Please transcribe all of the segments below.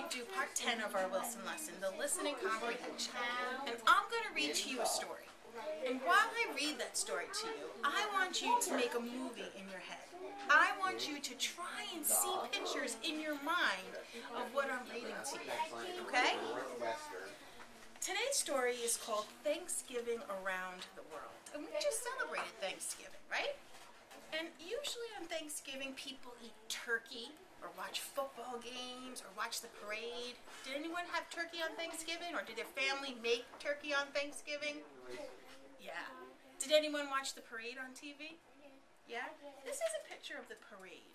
do part 10 of our Wilson lesson, the listening comprehension. And I'm going to read to you a story. And while I read that story to you, I want you to make a movie in your head. I want you to try and see pictures in your mind of what I'm reading to you. Okay? Today's story is called Thanksgiving Around the World. And we just celebrated Thanksgiving, right? And usually on Thanksgiving, people eat turkey, or watch football games, or watch the parade. Did anyone have turkey on Thanksgiving, or did their family make turkey on Thanksgiving? Yeah. Did anyone watch the parade on TV? Yeah? This is a picture of the parade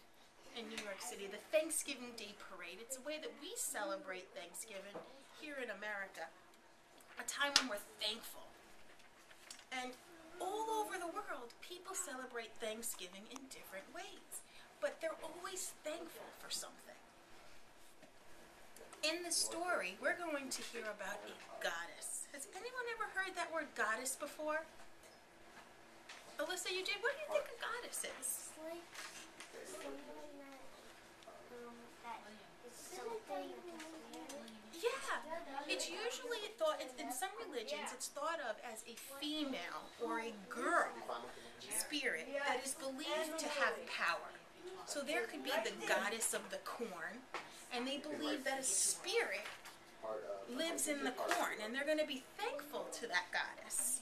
in New York City, the Thanksgiving Day Parade. It's a way that we celebrate Thanksgiving here in America, a time when we're thankful. And all over the world, people celebrate Thanksgiving in different ways, but they're always thankful for something. In the story, we're going to hear about a goddess. Has anyone ever heard that word goddess before? Alyssa, you did? What do you think a goddess is? It's like someone that is something. Yeah, it's usually thought, in some religions, it's thought of as a female or a girl spirit that is believed to have power. So there could be the goddess of the corn, and they believe that a spirit lives in the corn, and they're going to be thankful to that goddess.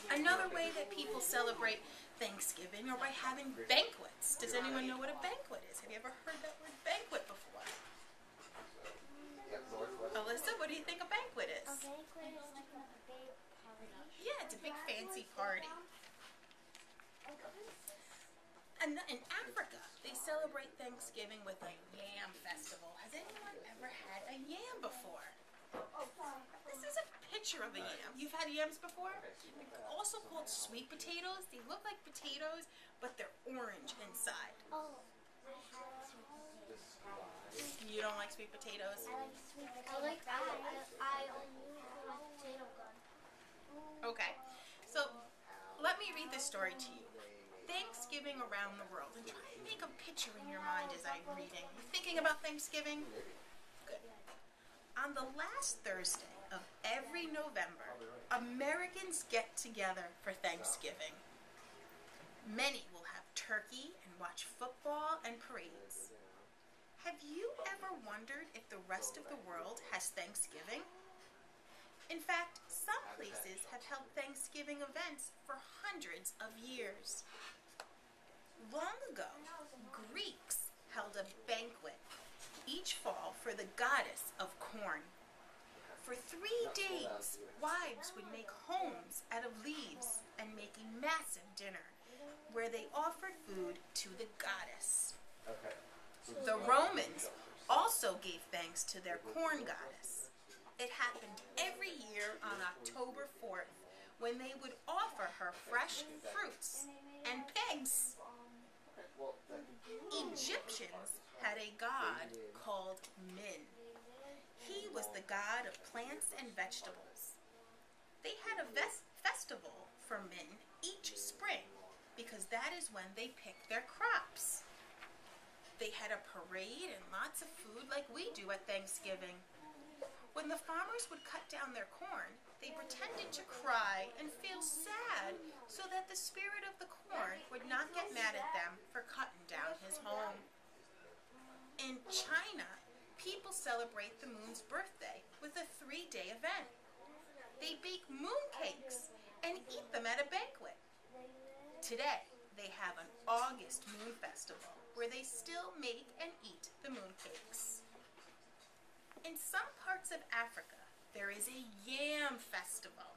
Another way that people celebrate Thanksgiving are by having banquets. Does anyone know what a banquet is? Have you ever heard that word banquet before? Alyssa, what do you think a banquet is? A banquet is like a big party. Yeah, it's a big fancy party. And in Africa, they celebrate Thanksgiving with a yam festival. Has anyone ever had a yam before? This is a picture of a yam. You've had yams before? They're also called sweet potatoes. They look like potatoes, but they're orange inside. Oh, You don't like sweet potatoes? I like sweet potatoes. I like that. I only like potato gun. Okay, so let me read this story to you. Thanksgiving around the world, and try and make a picture in your mind as I'm reading. You thinking about Thanksgiving? Good. On the last Thursday of every November, Americans get together for Thanksgiving. Many will have turkey and watch football and parades. Have you ever wondered if the rest of the world has Thanksgiving? In fact, some places have held Thanksgiving events for hundreds of years. Long ago, Greeks held a banquet each fall for the goddess of corn. For 3 days, wives would make homes out of leaves and make a massive dinner where they offered food to the goddess. The Romans also gave thanks to their corn goddess. It happened every year on October 4th when they would offer her fresh fruits and pigs. Egyptians had a god called Min. He was the god of plants and vegetables. They had a festival for Min each spring because that is when they picked their crops. They had a parade and lots of food like we do at Thanksgiving. When the farmers would cut down their corn, they pretended to cry and feel sad so that the spirit of the corn would not get mad at them for cutting down his home. In China, people celebrate the moon's birthday with a 3-day event. They bake moon cakes and eat them at a banquet. Today, they have an August moon festival where they still make and eat the moon cakes. In some parts of Africa, there is a yam festival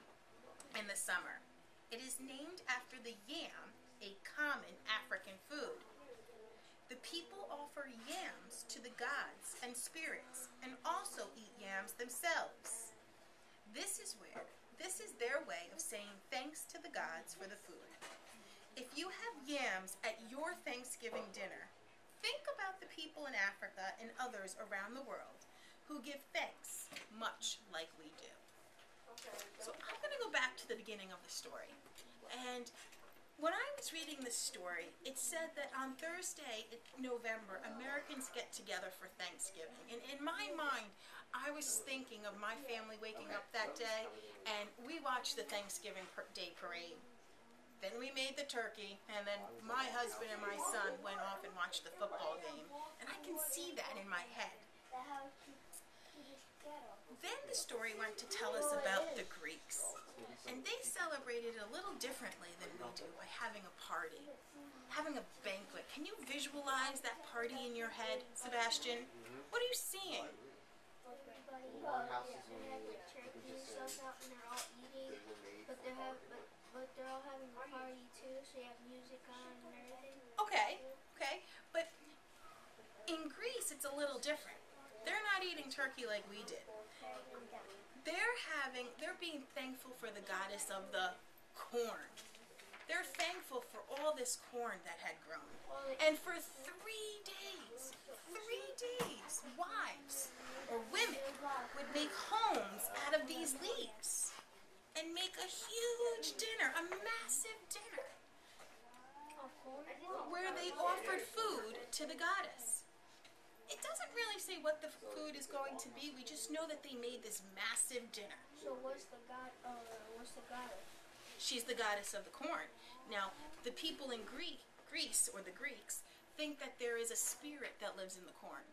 in the summer. It is named after the yam, a common African food. The people offer yams to the gods and spirits and also eat yams themselves. This is their way of saying thanks to the gods for the food. If you have yams at your Thanksgiving dinner, think about the people in Africa and others around the world who give thanks much like we do. So I'm going to go back to the beginning of the story. And when I was reading this story, it said that on Thursday in November, Americans Americans get together for Thanksgiving. And in my mind, I was thinking of my family waking up that day, and we watched the Thanksgiving Day parade. Then we made the turkey, and then my husband and my son went off and watched the football game. And I can see that in my head. Then the story went to tell us about the Greeks. And they celebrated a little differently than we do by having a party, having a banquet. Can you visualize that party in your head, Sebastian? What are you seeing? Turkey and stuff out, and they're all eating, but they're all having a party too, so you have music on and everything. Okay, but in Greece it's a little different. They're not eating turkey like we did. They're being thankful for the goddess of the corn. They're thankful for all this corn that had grown. And for 3 days, wives or women would make homes out of these leaves and make a huge dinner, a massive dinner, where they offered food to the goddess. It doesn't really say what the food is going to be. We just know that they made this massive dinner. So what's the goddess? She's the goddess of the corn. Now, the people in Greece, or the Greeks, think that there is a spirit that lives in the corn.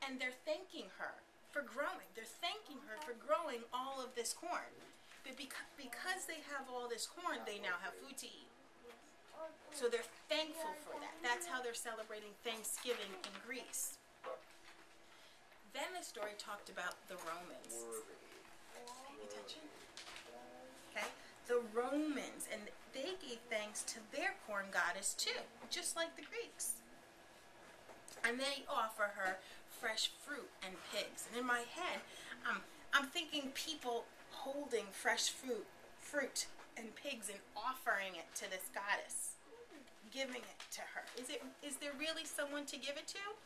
And they're thanking her for growing. They're thanking her for growing all of this corn. But because they have all this corn, they now have food to eat. So they're thankful for that. That's how they're celebrating Thanksgiving in Greece. Then the story talked about the Romans. Paying attention? Okay? The Romans, and they gave thanks to their corn goddess too, just like the Greeks. And they offer her fresh fruit and pigs. And in my head, I'm thinking people holding fresh fruit and pigs and offering it to this goddess, giving it to her. Is there really someone to give it to?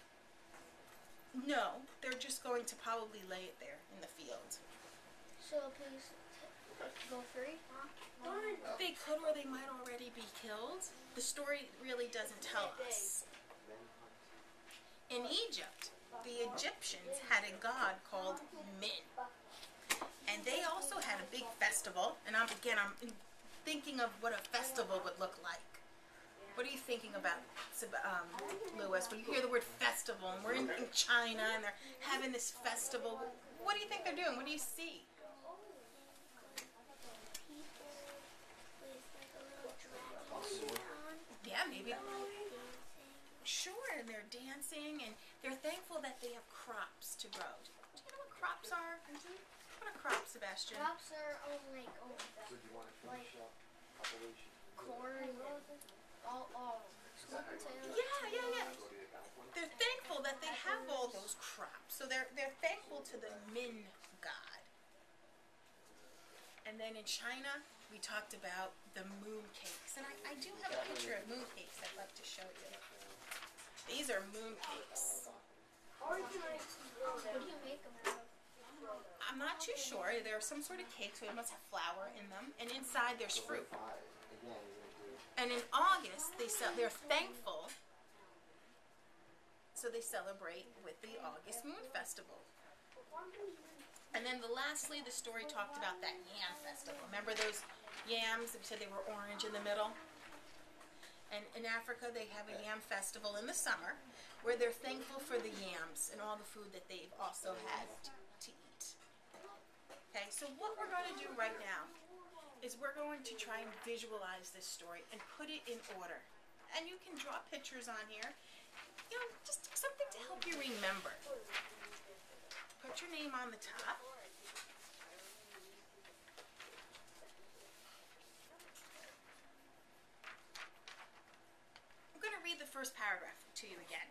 No, they're just going to probably lay it there in the field. So pigs go free? They could, or they might already be killed. The story really doesn't tell us. In Egypt, the Egyptians had a god called Min. And they also had a big festival. And I'm thinking of what a festival would look like. What are you thinking about, Lewis? When you hear the word festival, and we're in China, and they're having this festival, what do you think they're doing? What do you see? Yeah, maybe. Sure, and they're dancing, and they're thankful that they have crops to grow. Do you know what crops are? What are crops, Sebastian? Crops are like corn. Sweet potatoes. Yeah. They're thankful that they have all those crops. So they're thankful to the Min god. And then in China, we talked about the moon cakes. And I do have a picture of moon cakes I'd like to show you. These are moon cakes. What do you make them out of? I'm not too sure. They're some sort of cake, so it must have flour in them. And inside there's fruit. And in August, they're thankful, so they celebrate with the August Moon Festival. And then lastly, the story talked about that yam festival. Remember those yams? We said they were orange in the middle? And in Africa, they have a yam festival in the summer where they're thankful for the yams and all the food that they've also had to eat. Okay, so what we're going to do right now is we're going to try and visualize this story and put it in order. And you can draw pictures on here. You know, just something to help you remember. Put your name on the top. I'm going to read the first paragraph to you again.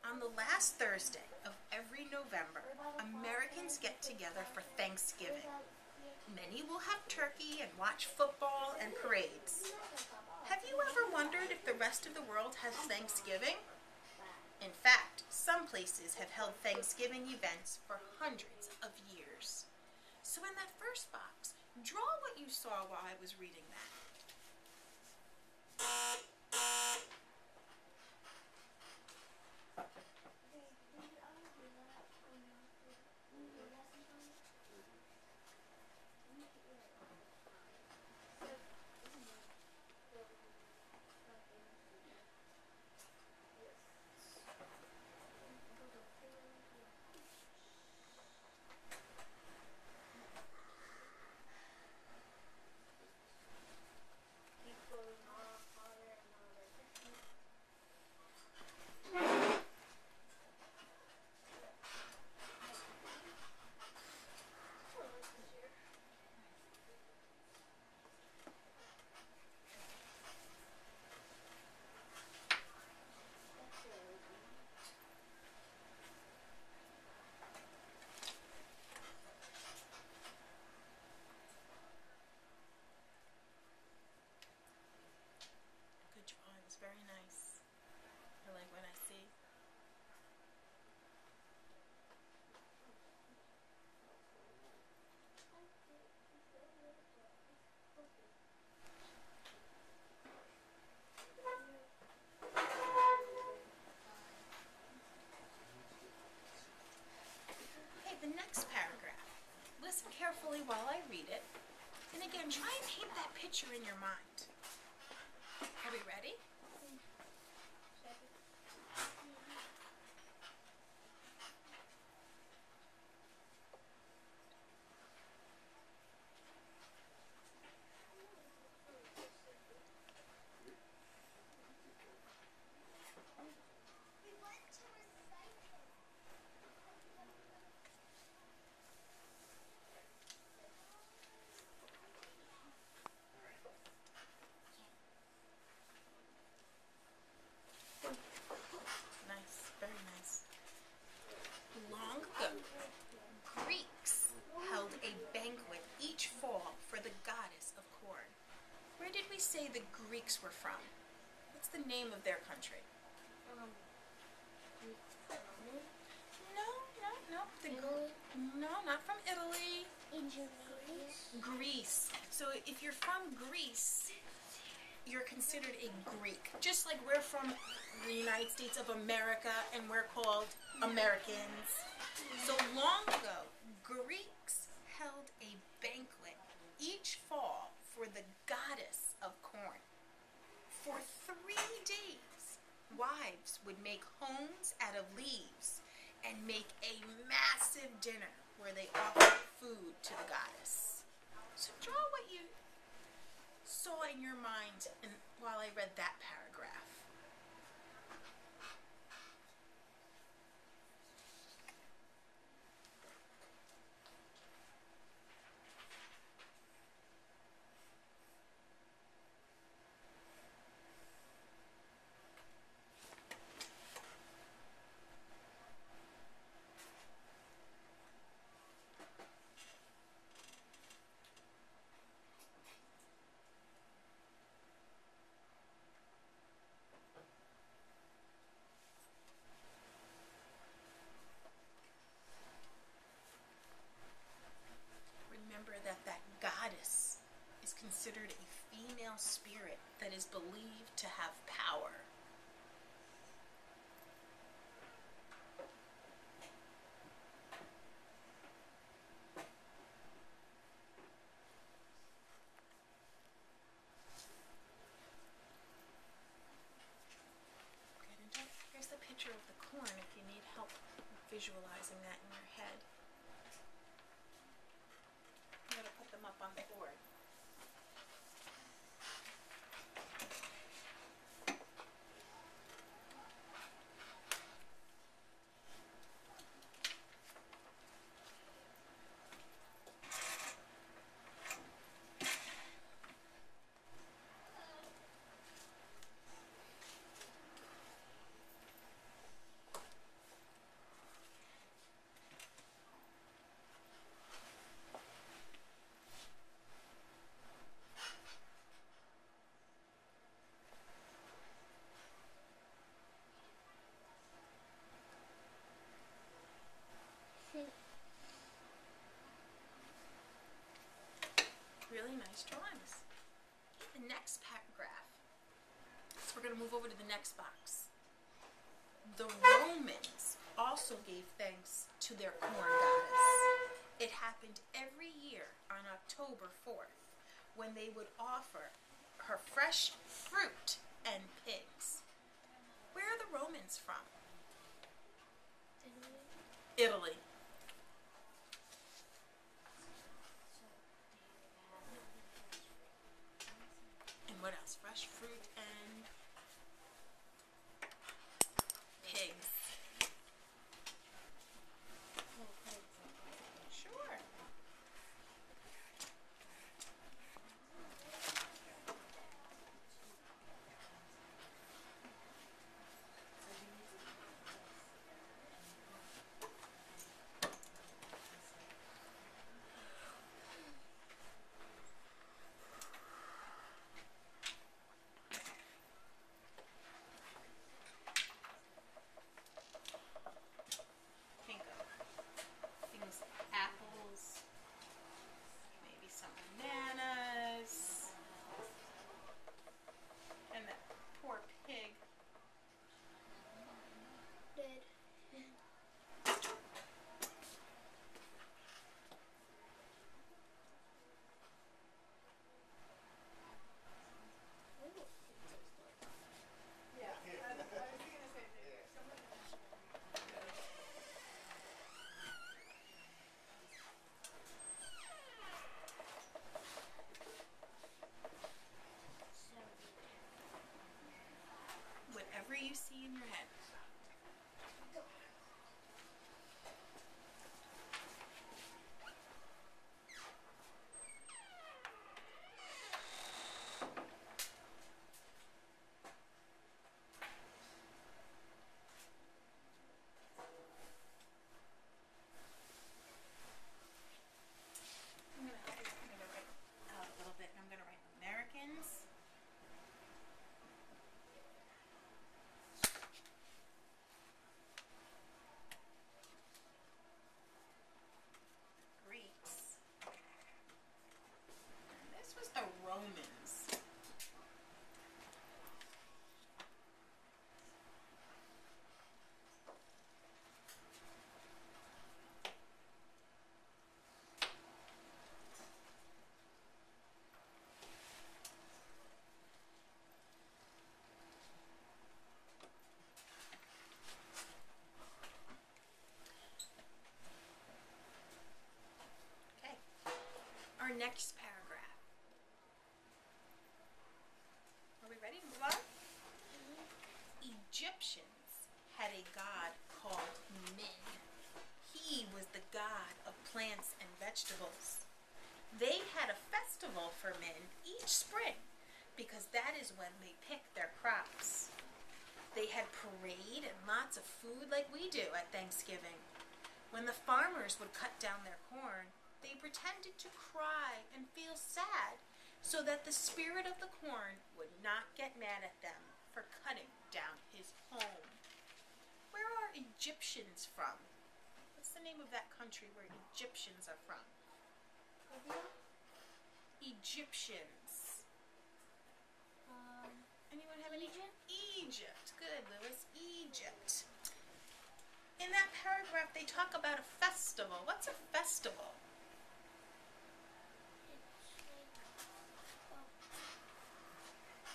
On the last Thursday of every November, Americans get together for Thanksgiving. Many will have turkey and watch football and parades. Have you ever wondered if the rest of the world has Thanksgiving? In fact, some places have held Thanksgiving events for hundreds of years. So in that first box, draw what you saw while I was reading that. And try and paint that picture in your mind. Are we ready? Nice, very nice. Long ago, Greeks held a banquet each fall for the goddess of corn. Where did we say the Greeks were from? What's the name of their country? No. No, not from Italy. Greece. So if you're from Greece, you're considered a Greek. Just like we're from the United States of America and we're called Americans. So long ago, Greeks held a banquet each fall for the goddess of corn. For 3 days, wives would make homes out of leaves and make a massive dinner where they offered food to the goddess. So draw what you saw in your mind while I read that paragraph. Remember that goddess is considered a female spirit that is believed to have power. Good, and here's the picture of the corn if you need help visualizing that in your head. I'm going to put them up on the board. Really nice drawings. The next paragraph. So we're going to move over to the next box. The Romans also gave thanks to their corn goddess. It happened every year on October 4th when they would offer her fresh fruit and pigs. Where are the Romans from? Italy. And what else? Fresh fruit and pigs. Sure. next paragraph. Are we ready to move on? Egyptians had a god called Min. He was the god of plants and vegetables. They had a festival for Min each spring because that is when they pick their crops. They had parade and lots of food like we do at Thanksgiving. When the farmers would cut down their corn, they pretended to cry and feel sad so that the spirit of the corn would not get mad at them for cutting down his home. Where are Egyptians from? What's the name of that country where Egyptians are from? Egyptians. Anyone have any? Egypt. Good, Lewis. Egypt. In that paragraph, they talk about a festival. What's a festival? It's like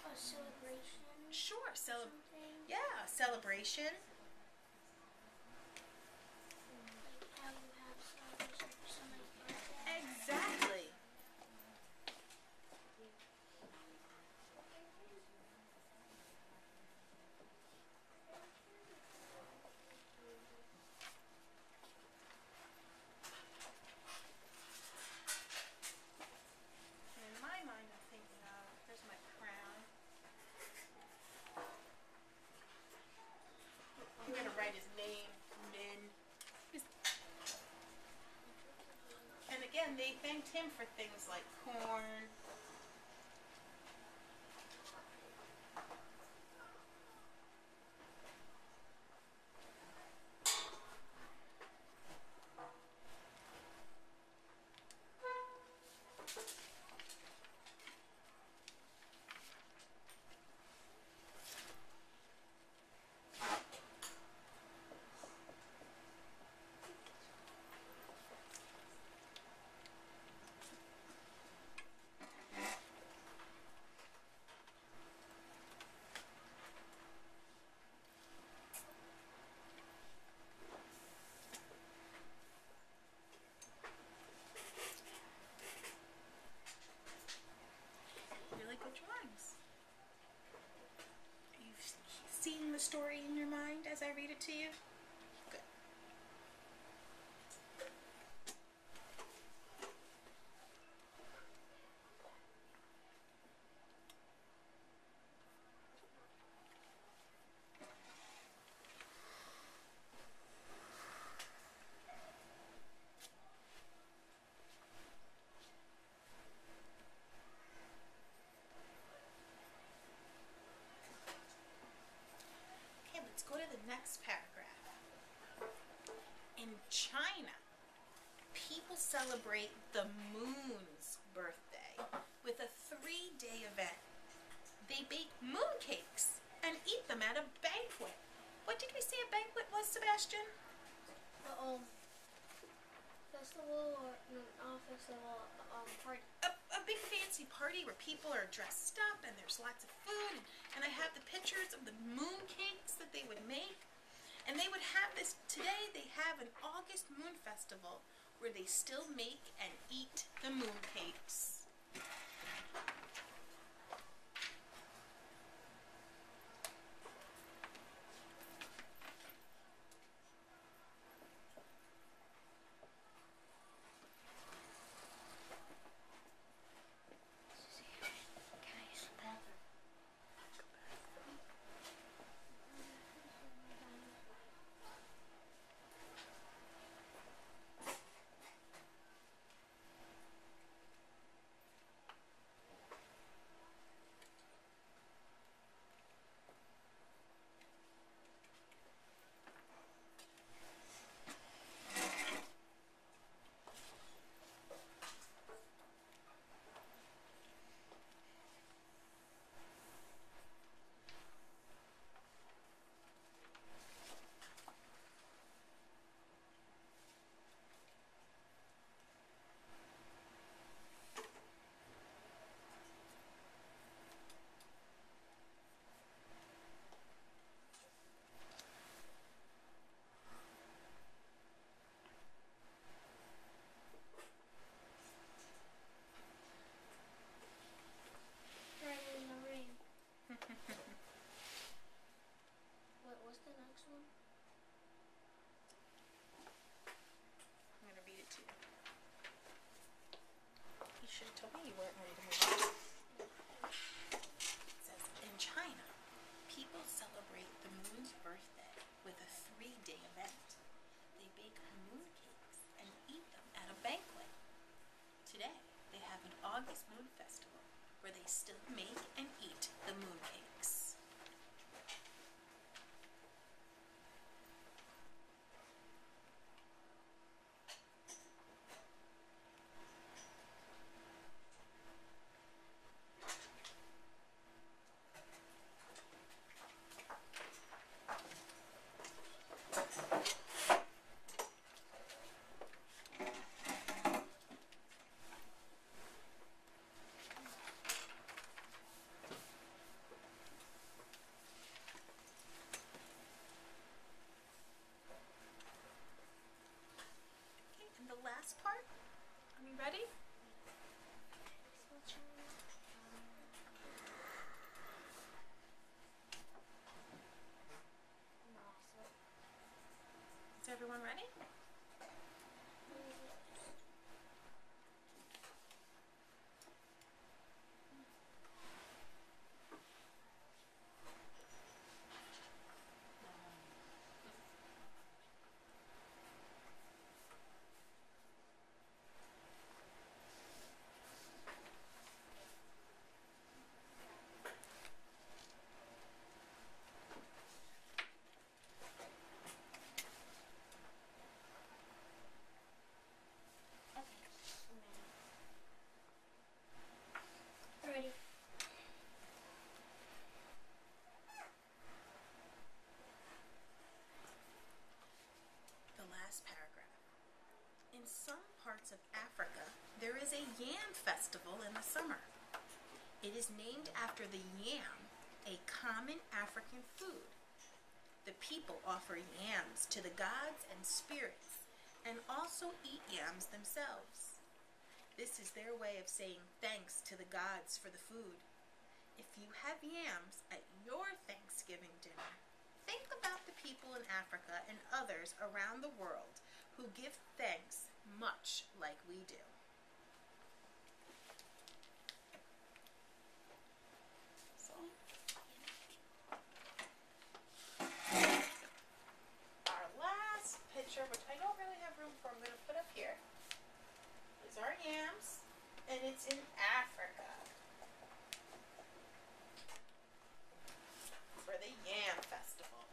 a celebration. Sure, Something. yeah, a celebration. Like how you have celebration for somebody's birthday. Exactly. In my mind, I'm thinking of, here's my crown. I'm going to write his name, Min. And again, they thanked him for things like corn. Really good drawings. Are you seeing the story in your mind as I read it to you? Good. Okay, let's go to the next paragraph. In China, people celebrate the moon's birthday with a 3-day event. They bake moon cakes and eat them at a banquet. What did we say a banquet was, Sebastian? Festival or not festival, party. A big fancy party where people are dressed up and there's lots of food. And I have the pictures of the moon cakes that they would make. And they would have this, today they have an August moon festival where they still make and eat the moon cakes. August Moon Festival, where they still make and eat the mooncakes. And the last part, are we ready? Is everyone ready? Ready. The last paragraph. In some parts of Africa, there is a yam festival in the summer. It is named after the yam, a common African food. The people offer yams to the gods and spirits, and also eat yams themselves. This is their way of saying thanks to the gods for the food. If you have yams at your Thanksgiving dinner, think about the people in Africa and others around the world who give thanks much like we do. So, our last picture, which I don't really have room for, I'm going to put up here, is our yams, and it's in Africa for the Yam Festival.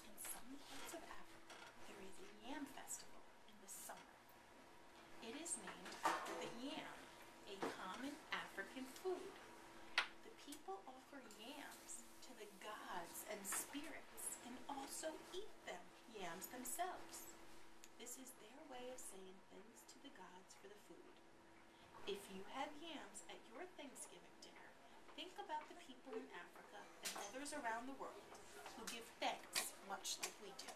In some parts of Africa, there is a Yam Festival in the summer. It is named after the yam, a common African food. The people offer yams to the gods and spirits and also eat yams themselves. This is their way of saying thanks to the gods for the food. If you have yams at your Thanksgiving dinner, think about the people in Africa and others around the world who give thanks much like we do.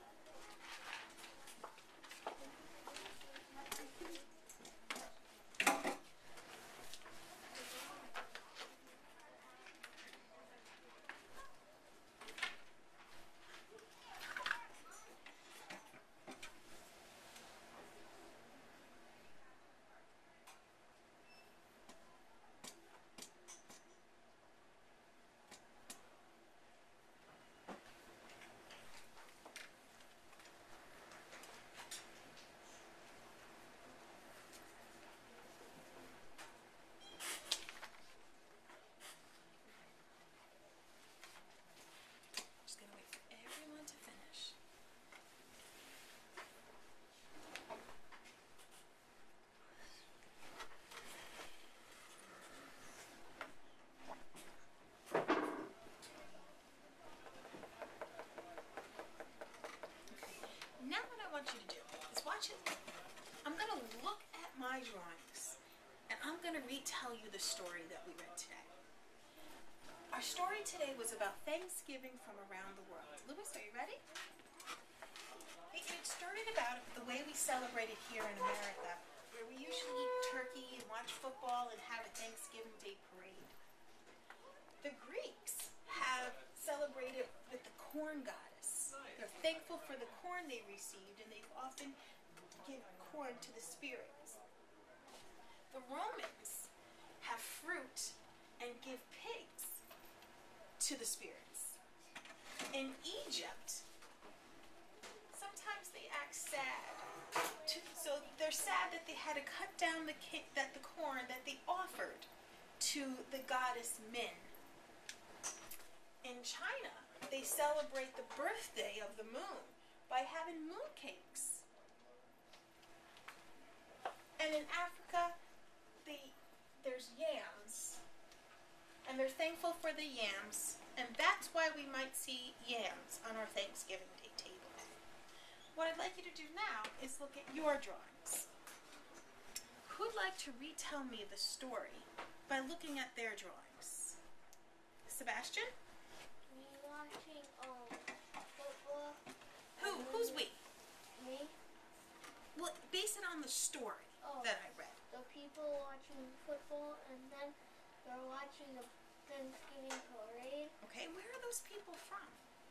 Just gonna wait for everyone to finish. Now what I want you to do is watch it. I'm going to look at my drawings and I'm going to retell you the story that we read today. Our story today was about Thanksgiving from around the world. Louis, are you ready? It started about the way we celebrate it here in America, where we usually eat turkey and watch football and have a Thanksgiving Day parade. The Greeks have celebrated with the corn goddess. They're thankful for the corn they received, and they've often given corn to the spirits. The Romans have fruit and give pigs to the spirits. In Egypt, sometimes they act sad. So they're sad that they had to cut down the corn that they offered to the goddess Min. In China, they celebrate the birthday of the moon by having moon cakes. And in Africa, there's yams. And they're thankful for the yams. And that's why we might see yams on our Thanksgiving Day table. What I'd like you to do now is look at your drawings. Who'd like to retell me the story by looking at their drawings? Sebastian? Me watching football. Who's we? Me? Well, base it on the story that I read. The people watching football, and then they're watching the Thanksgiving parade. Okay, where are those people from?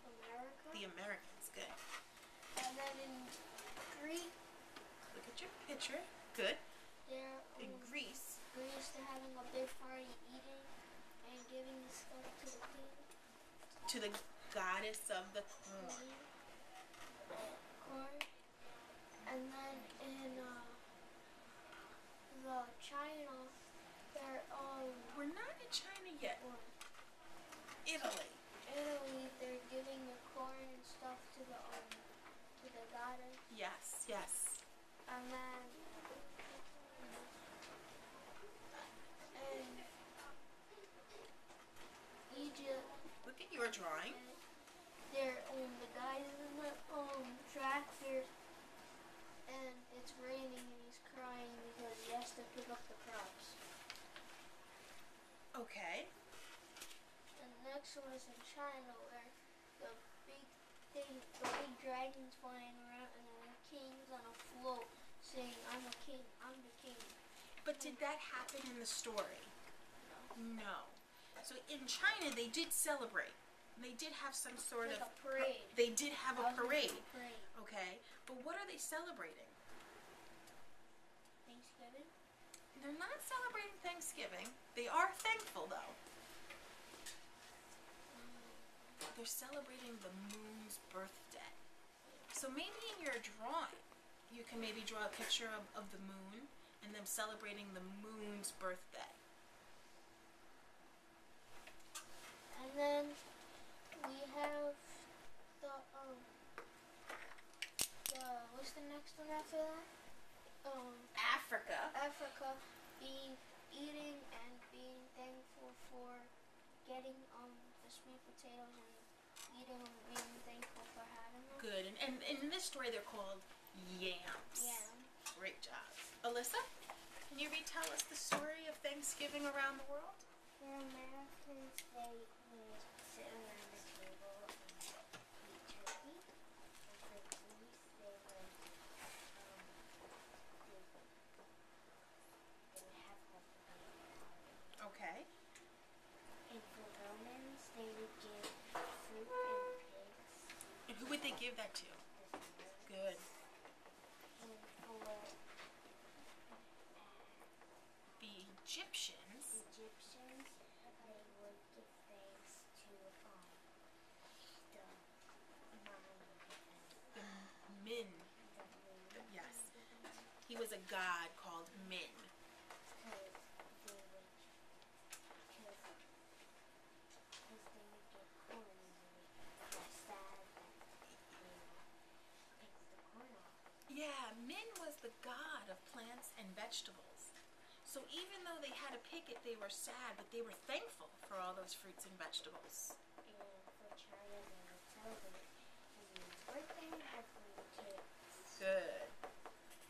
America. The Americans, good. And then in Greece. Look at your picture. Good. They're in Greece. Greece, they're having a big party, eating and giving stuff to the queen. To the goddess of the corn. Corn. And then in the China, they're we're not in China yet. Italy. Italy, they're giving the corn and stuff to the goddess. Yes, yes. And then in Egypt. Look at your drawing. They're the guy's in the tractor, and it's raining, and he's crying because he has to pick up the crops. Okay. And the next one is in China, where the big dragon's flying around, and the king's on a float saying, "I'm a king, I'm the king." But did that happen in the story? No. So in China, they did celebrate. They did have some sort like of a parade. They did have a parade. Parade. Okay. But what are they celebrating? Thanksgiving. They're not celebrating Thanksgiving. They are thankful though. They're celebrating the moon's birthday. So maybe in your drawing, you can maybe draw a picture of the moon and them celebrating the moon's birthday. And then we have what's the next one after that? Africa. Africa, eating and being thankful for getting the sweet potatoes and eating them, being thankful for having them. Good. And in this story, they're called yams. Yeah. Great job. Alyssa, can you retell us the story of Thanksgiving around the world? For Americans, they would sit around the table and eat turkey. And for Greece, they would have Okay. And for Romans, they would give fruit and pigs. And who would they give that to? Good. And for The Egyptians. Egyptians, they would give thanks to The Min. Yes. He was a god called Min. Yeah, Min was the god of plants and vegetables. So even though they had to pick it, they were sad, but they were thankful for all those fruits and vegetables. And for China, they would celebrate Min's birthday and have food cakes. Good.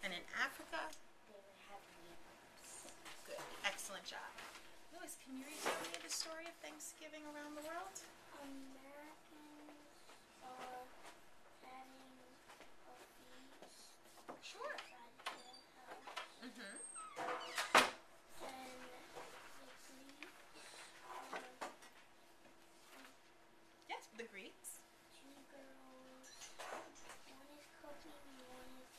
And in Africa? They would have yams. Good. Excellent job. Louis, can you retell me the story of Thanksgiving around the world? Americans are having a feast. Sure. Outside their house. Mm-hmm. And The Greeks. Two girls. One is cooking and one is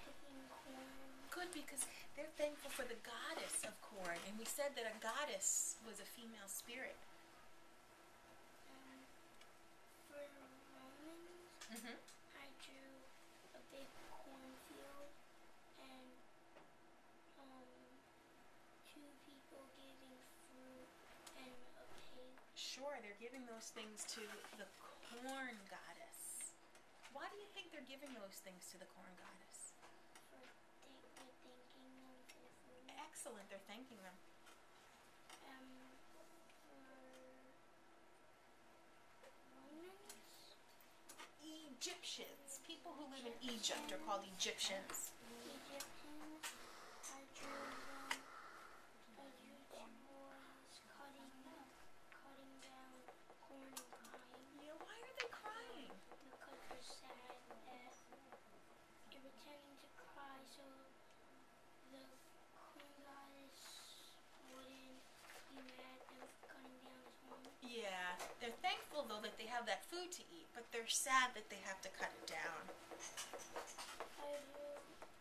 picking corn. Good, because they're thankful for the goddess of corn. And we said that a goddess was a female spirit. Mm-hmm. I drew a big cornfield and two people giving fruit and a pig. Sure, they're giving those things to the corn goddess. Why do you think they're giving those things to the corn goddess? They're thanking them for the food. Excellent, they're thanking them. Egyptians. People who live in Egypt are called Egyptians. Egyptians. I drew them. I drew two boys cutting down corn and crying. Yeah, why are they crying? Because they're sad that they're pretending to cry so the corn goddess wouldn't be mad at them for cutting down his home. Yeah, they're thankful though that they have that food to eat, but they're sad that they have to cut it down. I drew,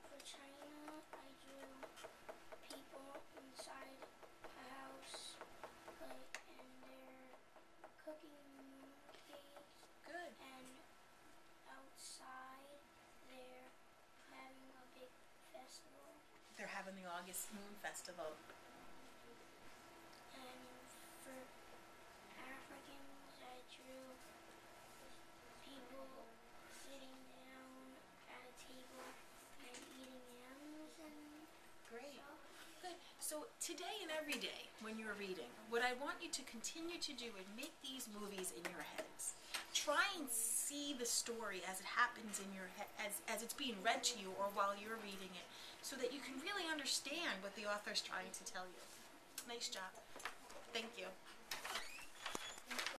for China, I drew people inside a house, and they're cooking mooncakes. Good. And outside, they're having a big festival. They're having the August Moon Festival. And for Africans, I drew people sitting down at a table and eating yams and Great. stuff. Good. So today and every day when you're reading, what I want you to continue to do is make these movies in your heads. Try and see the story as it happens in your head, as it's being read to you or while you're reading it, so that you can really understand what the author's trying to tell you. Nice job. Thank you.